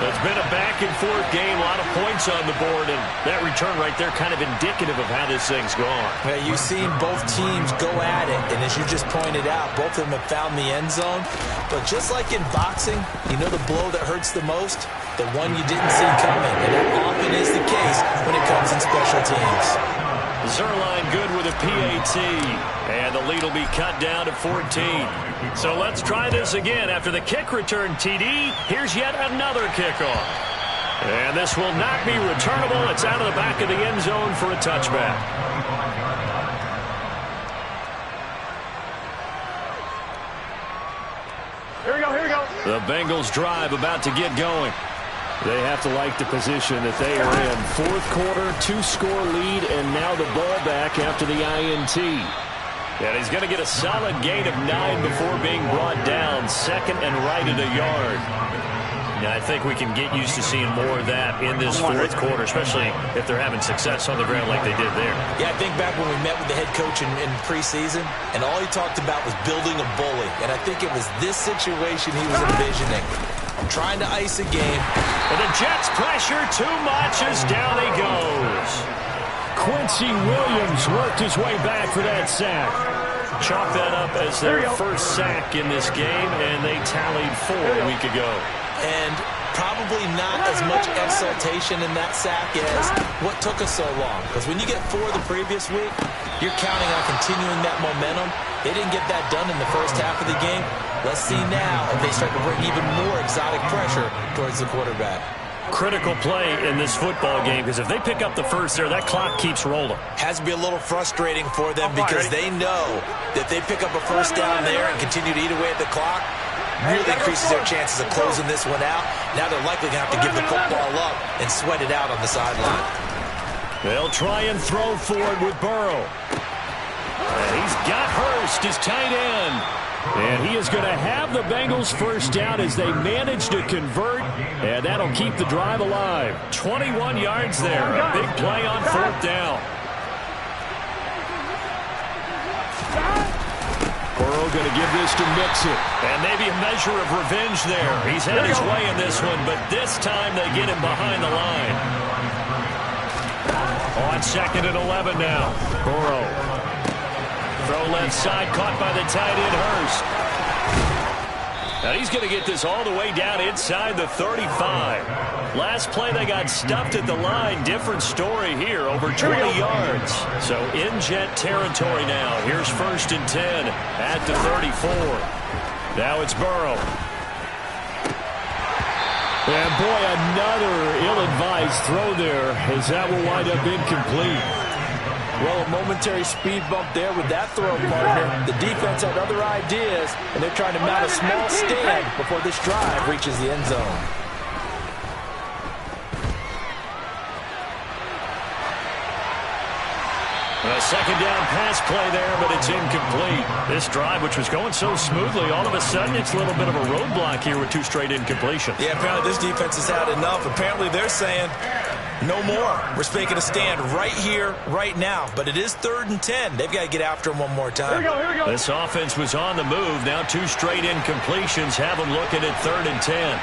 It's been a back-and-forth game, a lot of points on the board, and that return right there kind of indicative of how this thing's gone. Yeah, you've seen both teams go at it, and as you just pointed out, both of them have found the end zone. But just like in boxing, you know the blow that hurts the most? The one you didn't see coming, and that often is the case when it comes in special teams. Zerline good with a PAT, and the lead will be cut down to 14. So let's try this again. After the kick return TD, here's yet another kickoff. And this will not be returnable. It's out of the back of the end zone for a touchback. Here we go, here we go. The Bengals drive about to get going. They have to like the position that they are in. Fourth quarter, 2-score lead, and now the ball back after the INT. And he's going to get a solid gain of 9 before being brought down. 2nd and right at a yard. Now, I think we can get used to seeing more of that in this fourth quarter, especially if they're having success on the ground like they did there. Yeah, I think back when we met with the head coach in preseason, and all he talked about was building a bully. And I think it was this situation he was envisioning. Trying to ice a game. And the Jets pressure too much as down he goes. Quincy Williams worked his way back for that sack. Chalk that up as their first sack in this game, and they tallied 4 a week ago. And probably not as much exultation in that sack as what took us so long. Because when you get 4 the previous week, you're counting on continuing that momentum. They didn't get that done in the first half of the game. Let's see now if they start to bring even more exotic pressure towards the quarterback. Critical play in this football game, because if they pick up the first there, that clock keeps rolling. Has to be a little frustrating for them because they know that they pick up a first down there and continue to eat away at the clock, really increases their chances of closing this one out. Now they're likely going to have to give the football up and sweat it out on the sideline. They'll try and throw for it with Burrow. And he's got Hurst, his tight end. And he is going to have the Bengals first down as they manage to convert, and that'll keep the drive alive. 21 yards there. A big play on 4th down. Burrow going to give this to Mixon. And maybe a measure of revenge there. He's had his way in this one, but this time they get him behind the line. On 2nd and 11 now. Burrow. Throw left side, caught by the tight end, Hurst. Now he's going to get this all the way down inside the 35. Last play they got stuffed at the line. Different story here, over 20 yards. So in Jet territory now. Here's 1st and 10 at the 34. Now it's Burrow. And boy, another ill-advised throw there, as that will wind up incomplete. Well, a momentary speed bump there with that throw, partner. The defense had other ideas, and they're trying to mount a small stand before this drive reaches the end zone. A second down pass play there, but it's incomplete. This drive, which was going so smoothly, all of a sudden it's a little bit of a roadblock here with 2 straight incompletions. Yeah, apparently this defense has had enough. Apparently they're saying no more. We're making a stand right here, right now. But it is 3rd and 10. They've got to get after him one more time. Here we go. This offense was on the move. Now 2 straight incompletions have them looking at 3rd and 10.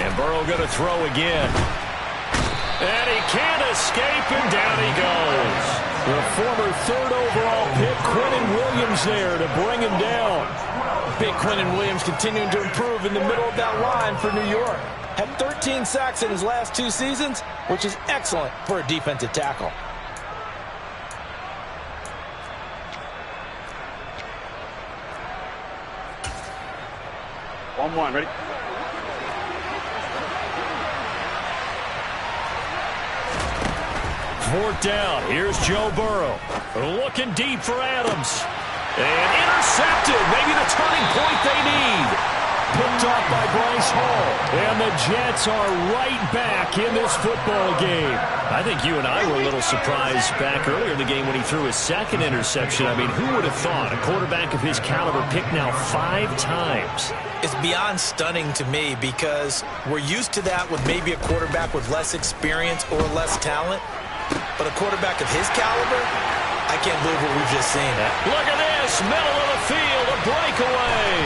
And Burrow going to throw again. And he can't escape, and down he goes. The former 3rd overall pick, Quinnen Williams, there to bring him down. Big Quinnen Williams continuing to improve in the middle of that line for New York. Had 13 sacks in his last 2 seasons, which is excellent for a defensive tackle. One, ready? Fourth down. Here's Joe Burrow. Looking deep for Adams. And intercepted. Maybe the turning point they need. Picked off by Bryce Hall. And the Jets are right back in this football game. I think you and I were a little surprised back earlier in the game when he threw his 2nd interception. I mean, who would have thought a quarterback of his caliber picked now 5 times? It's beyond stunning to me because we're used to that with maybe a quarterback with less experience or less talent. But a quarterback of his caliber, I can't believe what we've just seen. Look at this, middle of the field, a breakaway.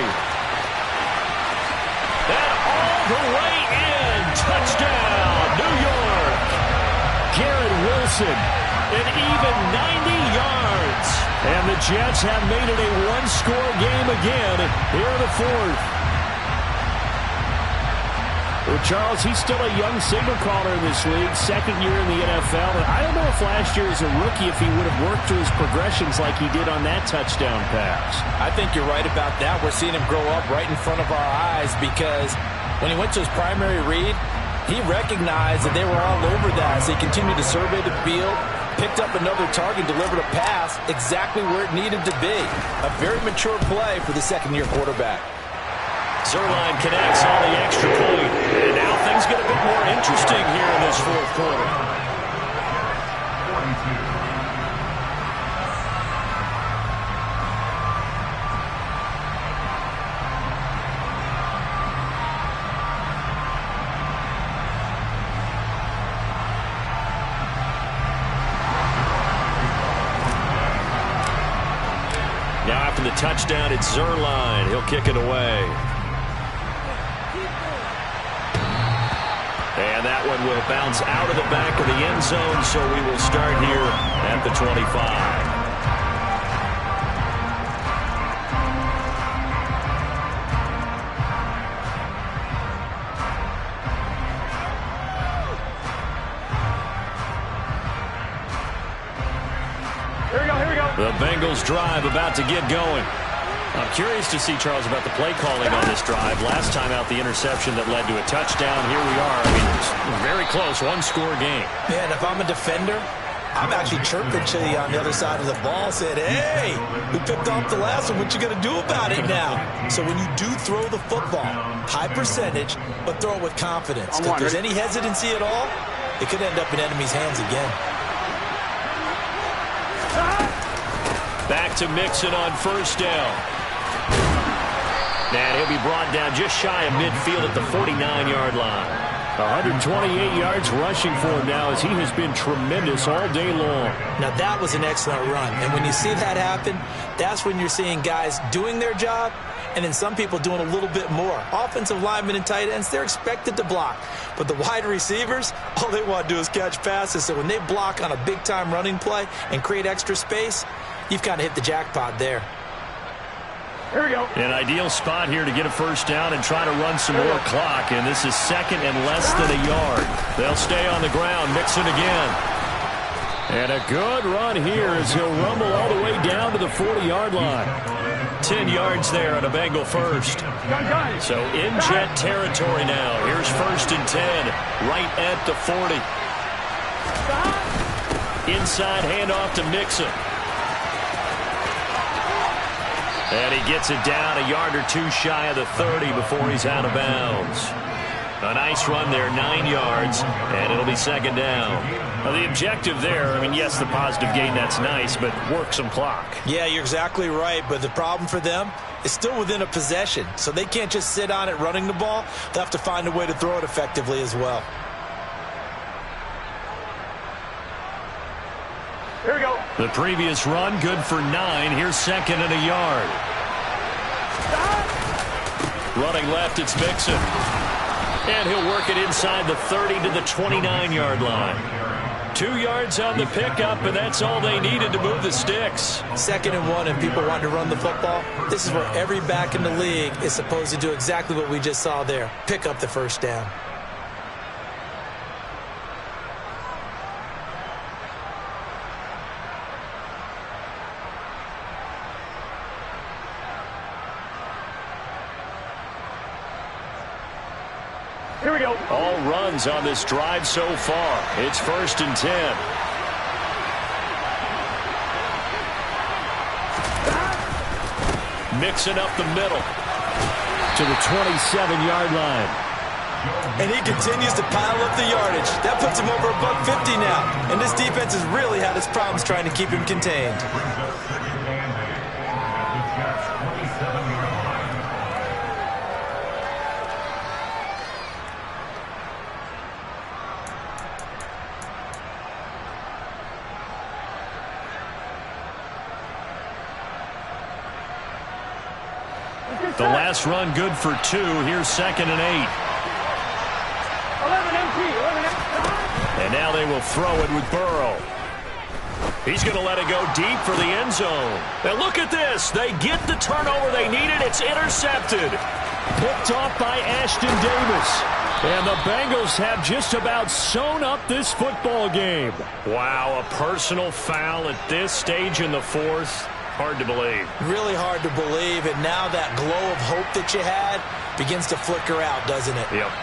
And all the way in, touchdown, New York. Garrett Wilson, an even 90 yards. And the Jets have made it a 1-score game again here in the 4th. Well, Charles, he's still a young signal caller in this league, 2nd year in the NFL. And I don't know if last year as a rookie, if he would have worked through his progressions like he did on that touchdown pass. I think you're right about that. We're seeing him grow up right in front of our eyes because when he went to his primary read, he recognized that they were all over that. So he continued to survey the field, picked up another target, delivered a pass exactly where it needed to be. A very mature play for the 2nd-year quarterback. Zuerlein connects on the extra point. And now things get a bit more interesting here in this 4th quarter. Now after the touchdown, it's Zuerlein. He'll kick it away. And that one will bounce out of the back of the end zone, so we will start here at the 25. Here we go. The Bengals drive about to get going. I'm curious to see, Charles, about the play calling on this drive. Last time out, the interception that led to a touchdown. Here we are. I mean, it's very close, 1-score game. Yeah, and if I'm a defender, I'm actually chirping to you on the other side of the ball, saying, hey, we picked off the last one. What you going to do about it now? So when you do throw the football, high percentage, but throw it with confidence. If there's any hesitancy at all, it could end up in enemy's hands again. Back to Mixon on 1st down. And he'll be brought down just shy of midfield at the 49-yard line. 128 yards rushing for him now as he has been tremendous all day long. Now, that was an excellent run. And when you see that happen, that's when you're seeing guys doing their job and then some people doing a little bit more. Offensive linemen and tight ends, they're expected to block. But the wide receivers, all they want to do is catch passes. So when they block on a big-time running play and create extra space, you've kind of hit the jackpot there. Here we go. An ideal spot here to get a 1st down and try to run some more clock. And this is 2nd and less than a yard. They'll stay on the ground. Mixon again. And a good run here as he'll rumble all the way down to the 40-yard line. 10 yards there on a Bengal 1st. So in Jet territory now. Here's 1st and 10. Right at the 40. Inside handoff to Mixon. And he gets it down a yard or 2 shy of the 30 before he's out of bounds. A nice run there, 9 yards, and it'll be second down. Well, the objective there, I mean, yes, the positive gain, that's nice, but work some clock. Yeah, you're exactly right, but the problem for them is still within a possession, so they can't just sit on it running the ball. They'll have to find a way to throw it effectively as well. Here we go. The previous run, good for 9. Here's second and a yard. Running left, it's Mixon. And he'll work it inside the 30 to the 29-yard line. 2 yards on the pickup, and that's all they needed to move the sticks. 2nd and 1, and people want to run the football. This is where every back in the league is supposed to do exactly what we just saw there. Pick up the first down. Here we go. All runs on this drive so far. It's 1st and 10. Mixing up the middle to the 27-yard line. And he continues to pile up the yardage. That puts him over $150 now. And this defense has really had its problems trying to keep him contained. The last run good for 2. Here's 2nd and 8. 11 empty. 11 empty. And now they will throw it with Burrow. He's going to let it go deep for the end zone. And look at this. They get the turnover they needed. It's intercepted. Picked off by Ashton Davis. And the Bengals have just about sewn up this football game. Wow, a personal foul at this stage in the 4th. Hard to believe. Really hard to believe, and now that glow of hope that you had begins to flicker out, doesn't it? Yep.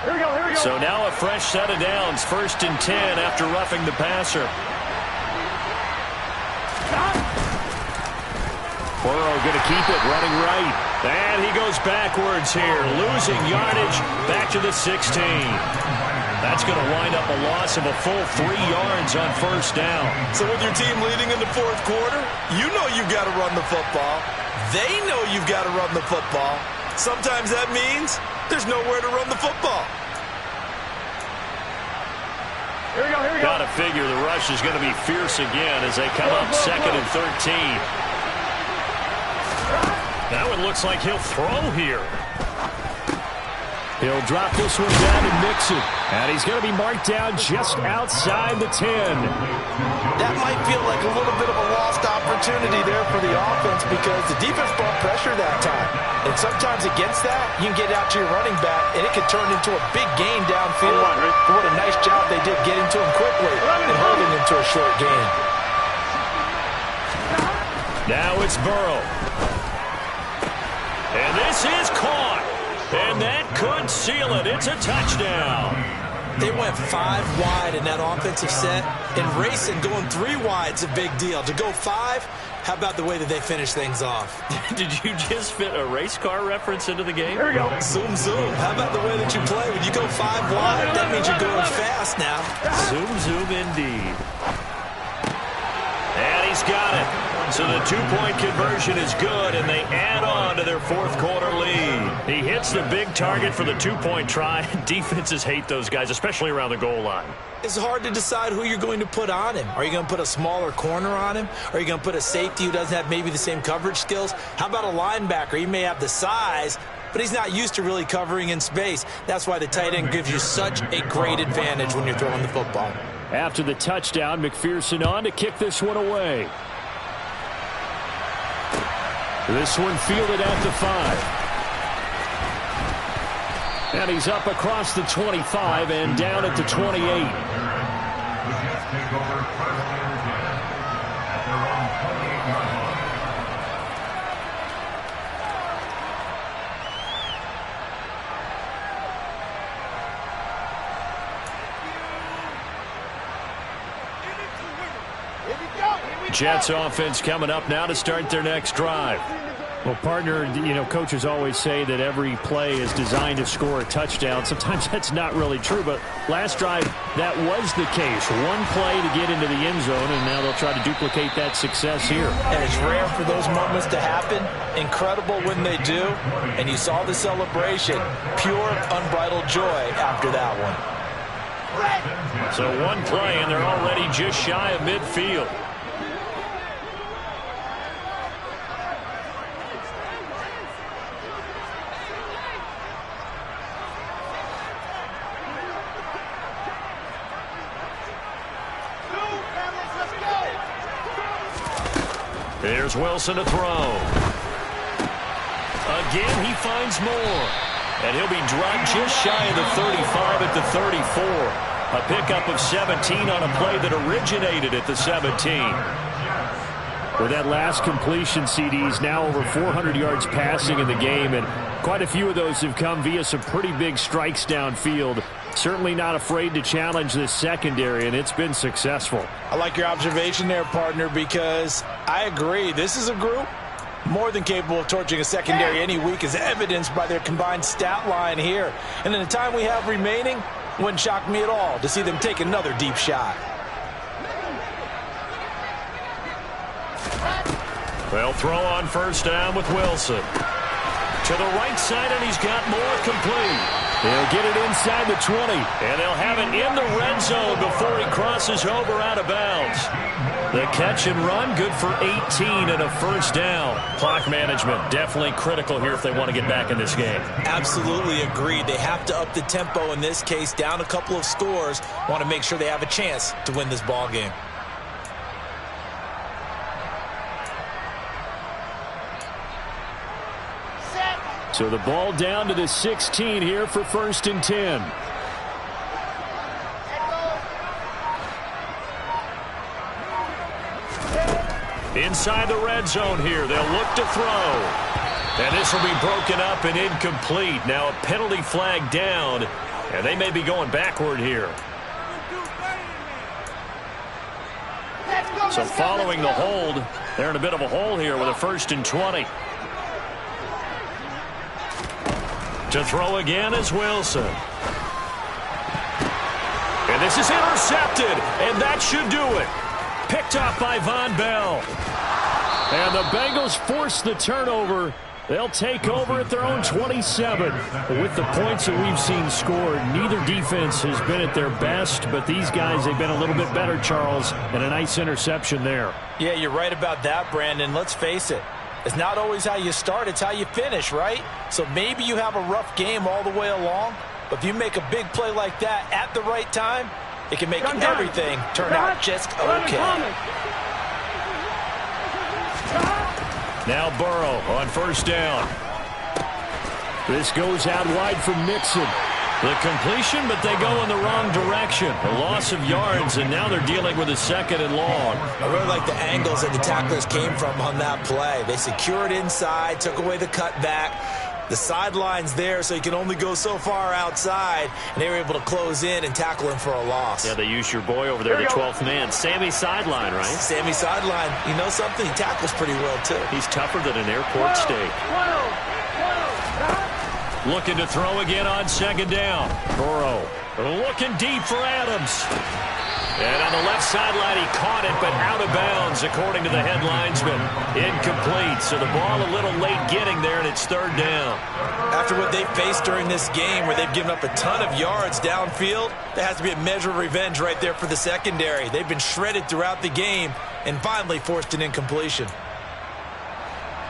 Here we go. Here we go. So now a fresh set of downs. 1st and 10 after roughing the passer. Burrow going to keep it running right. And he goes backwards here, losing yardage back to the 16. That's going to wind up a loss of a full 3 yards on 1st down. So with your team leading in the 4th quarter, you know you've got to run the football. They know you've got to run the football. Sometimes that means there's nowhere to run the football. Here we go. Here we go. Got to figure the rush is going to be fierce again as they come up 2nd and 13. Now it looks like he'll throw here. He'll drop this one down and mix it. And he's going to be marked down just outside the 10. That might feel like a little bit of a lost opportunity there for the offense because the defense brought pressure that time. And sometimes against that, you can get out to your running back, and it could turn into a big gain downfield. But what a nice job they did getting to him quickly and holding him to a short gain. Now it's Burrow. And this is caught. And that could seal it. It's a touchdown. They went 5 wide in that offensive set. And racing, going 3 wide's a big deal. To go 5, how about the way that they finish things off? Did you just fit a race car reference into the game? Here we go. Zoom, zoom. How about the way that you play? When you go 5 wide, that means you're going fast now. Zoom, zoom indeed. And he's got it. So the 2-point conversion is good, and they add on to their 4th quarter lead. He hits the big target for the 2-point try. Defenses hate those guys, especially around the goal line. It's hard to decide who you're going to put on him. Are you going to put a smaller corner on him? Are you going to put a safety who doesn't have maybe the same coverage skills? How about a linebacker? He may have the size, but he's not used to really covering in space. That's why the tight end gives you such a great advantage when you're throwing the football. After the touchdown, McPherson on to kick this one away. This one fielded at the 5. And he's up across the 25 and down at the 28. Jets offense coming up now to start their next drive. Well, partner, coaches always say that every play is designed to score a touchdown. Sometimes that's not really true, but last drive, that was the case. One play to get into the end zone, and now they'll try to duplicate that success here. And it's rare for those moments to happen. Incredible when they do. And you saw the celebration. Pure, unbridled joy after that one. So one play, and they're already just shy of midfield. Here's Wilson to throw. Again, he finds more. And he'll be dropped just shy of the 35 at the 34. A pickup of 17 on a play that originated at the 17. With that last completion, CD's now over 400 yards passing in the game, and quite a few of those have come via some pretty big strikes downfield. Certainly not afraid to challenge this secondary, and it's been successful. I like your observation there, partner, because I agree. This is a group more than capable of torching a secondary any week, as evidenced by their combined stat line here. And in the time we have remaining, wouldn't shock me at all to see them take another deep shot. They'll throw on first down with Wilson. To the right side, and he's got more complete. He'll get it inside the 20, and they'll have it in the red zone before he crosses over out of bounds. The catch and run, good for 18 and a first down. Clock management, definitely critical here if they want to get back in this game. Absolutely agreed. They have to up the tempo in this case, down a couple of scores. Want to make sure they have a chance to win this ball game. So the ball down to the 16 here for 1st and 10. Inside the red zone here, they'll look to throw. And this will be broken up and incomplete. Now a penalty flag down, and they may be going backward here. So following the hold, they're in a bit of a hole here with a 1st and 20. To throw again is Wilson. And this is intercepted, and that should do it. Picked off by Von Bell. And the Bengals force the turnover. They'll take over at their own 27. With the points that we've seen scored, neither defense has been at their best, but these guys, they've been a little bit better, Charles, and a nice interception there. Yeah, you're right about that, Brandon. Let's face it. It's not always how you start, it's how you finish, right? So maybe you have a rough game all the way along, but if you make a big play like that at the right time, it can make everything turn out just okay. Now Burrow on first down. This goes out wide from Mixon. The completion, but they go in the wrong direction. A loss of yards, and now they're dealing with a 2nd and long. I really like the angles that the tacklers came from on that play. They secured inside, took away the cutback. The sideline's there, so you can only go so far outside, and they were able to close in and tackle him for a loss. Yeah, they used your boy over there, the 12th man. Sammy Sideline, right? Sammy Sideline. You know something? He tackles pretty well, too. He's tougher than an airport steak. Looking to throw again on 2nd down. Burrow looking deep for Adams. And on the left sideline, he caught it, but out of bounds, according to the head linesman. Incomplete, so the ball a little late getting there, and it's 3rd down. After what they faced during this game, where they've given up a ton of yards downfield, there has to be a measure of revenge right there for the secondary. They've been shredded throughout the game and finally forced an incompletion.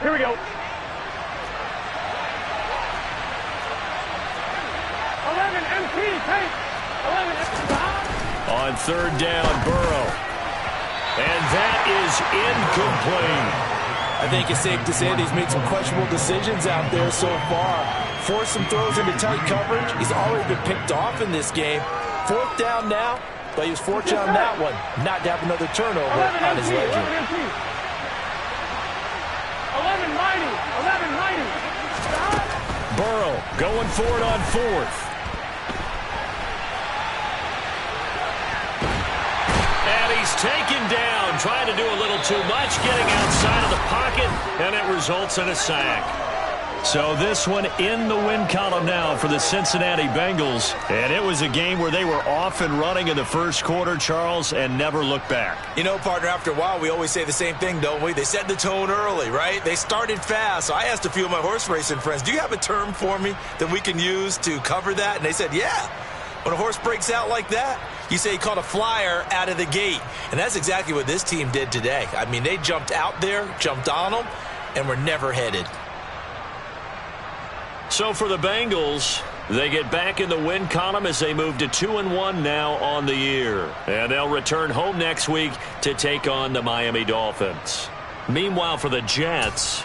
Here we go. 11 MP, take 11 MP. On 3rd down, Burrow. And that is incomplete. I think it's safe to say that he's made some questionable decisions out there so far. Forced some throws into tight coverage. He's already been picked off in this game. 4th down now, but he was fortunate on that one not to have another turnover on his ledger. 11 mighty. Burrow going for it on 4th. And And he's taken down, trying to do a little too much, getting outside of the pocket, and it results in a sack. So this one in the win column now for the Cincinnati Bengals. And it was a game where they were off and running in the first quarter, Charles, and never looked back. You know, partner, after a while, we always say the same thing, don't we? They set the tone early, right? They started fast. So I asked a few of my horse racing friends, do you have a term for me that we can use to cover that? And they said, yeah. When a horse breaks out like that, you say he caught a flyer out of the gate. And that's exactly what this team did today. I mean, they jumped out there, jumped on them, and were never headed. So for the Bengals, they get back in the win column as they move to 2-1 now on the year. And they'll return home next week to take on the Miami Dolphins. Meanwhile, for the Jets...